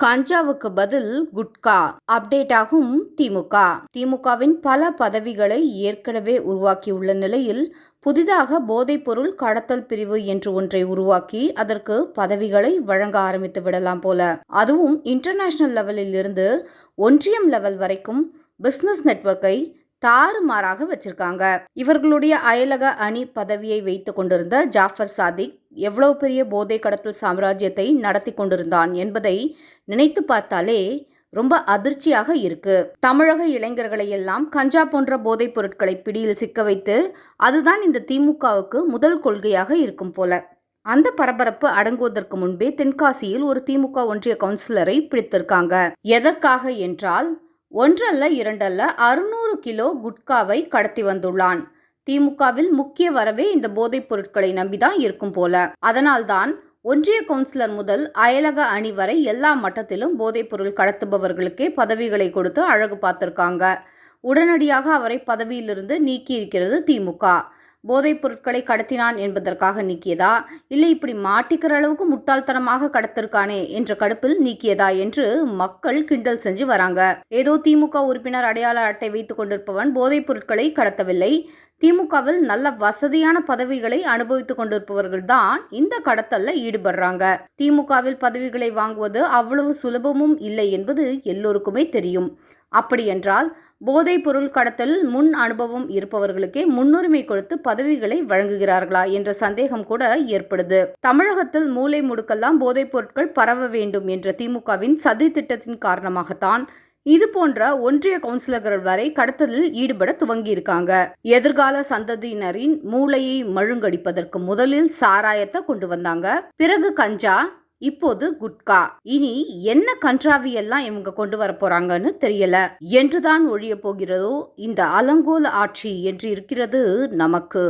கஞ்சாவுக்கு பதில் குட்கா அப்டேட் ஆகும் திமுக. திமுகவின் பல பதவிகளை ஏற்கனவே உருவாக்கியுள்ள நிலையில் புதிதாக போதைப்பொருள் கடத்தல் பிரிவு என்று ஒன்றை உருவாக்கி அதற்கு பதவிகளை வழங்க ஆரம்பித்து விடலாம் போல. அதுவும் இன்டர்நேஷனல் லெவலில் இருந்து ஒன்றியம் லெவல் வரைக்கும் பிசினஸ் நெட்வொர்க்கை தாறுமாறாக வச்சிருக்காங்க. இவர்களுடைய அயலக அணி பதவியை வைத்துக் கொண்டிருந்த ஜாஃபர் சாதிக் எவ்வளவு பெரிய போதை கடத்தல் சாம்ராஜ்யத்தை நடத்தி கொண்டிருந்தான் என்பதை நினைத்து பார்த்தாலே ரொம்ப அதிர்ச்சியாக இருக்கு. தமிழக இளைஞர்களை எல்லாம் கஞ்சா போன்ற போதைப் பொருட்களை பிடியில் சிக்க வைத்து அதுதான் இந்த திமுகவுக்கு முதல் கொள்கையாக இருக்கும் போல. அந்த பரபரப்பு அடங்குவதற்கு முன்பே தென்காசியில் ஒரு திமுக ஒன்றிய கவுன்சிலரை பிடித்திருக்காங்க. எதற்காக என்றால் ஒன்றல்ல இரண்டல்ல 600 கிலோ குட்காவை கடத்தி வந்துள்ளான். திமுகவில் முக்கிய வரவே இந்த போதைப் பொருட்களை நம்பிதான் இருக்கும் போல. அதனால்தான் ஒன்றிய கவுன்சிலர் முதல் அயலக அணி வரை எல்லா மட்டத்திலும் போதைப் பொருள் கடத்துபவர்களுக்கே பதவிகளை கொடுத்து அழகு பார்த்திருக்காங்க. உடனடியாக அவரை பதவியிலிருந்து நீக்கியிருக்கிறது திமுக. போதைப் பொருட்களை கடத்தினான் என்பதற்காக நீக்கியதா, இல்லை இப்படி மாட்டிக்கிற அளவுக்கு முட்டாள்தனமாக கடத்திருக்கானே என்ற கடுப்பில் நீக்கியதா என்று மக்கள் கிண்டல் செஞ்சு வராங்க. ஏதோ திமுக உறுப்பினர் அடையாள அட்டை வைத்துக் கொண்டிருப்பவன் போதைப் பொருட்களை கடத்தவில்லை. திமுகவில் நல்ல வசதியான பதவிகளை அனுபவித்துக் கொண்டிருப்பவர்கள் தான் இந்த கடத்தல்ல ஈடுபடுறாங்க. திமுகவில் பதவிகளை வாங்குவது அவ்வளவு சுலபமும் இல்லை என்பது எல்லோருக்குமே தெரியும். அப்படியென்றால் போதைப் பொருள் கடத்தல் முன் அனுபவம் இருப்பவர்களுக்கே முன்னுரிமை கொடுத்து பதவிகளை வழங்குகிறார்களா என்ற சந்தேகம் கூட ஏற்படுது. தமிழகத்தில் மூலை முடுக்கெல்லாம் போதைப் பொருட்கள் பரவ வேண்டும் என்ற திமுகவின் சதி திட்டத்தின் காரணமாகத்தான் இது போன்ற ஒன்றிய கவுன்சிலர்கள் வரை கடத்தலில் ஈடுபட துவங்கியிருக்காங்க. எதிர்கால சந்ததியினரின் மூளையை மழுங்கடிப்பதற்கு முதலில் சாராயத்தை கொண்டு வந்தாங்க, பிறகு கஞ்சா, இப்போது குட்கா. இனி என்ன கன்றாவியெல்லாம் இவங்க கொண்டு வர போறாங்கன்னு தெரியல. என்றுதான் ஒழிய போகிறதோ இந்த அலங்கோல ஆட்சி என்று இருக்கிறது நமக்கு.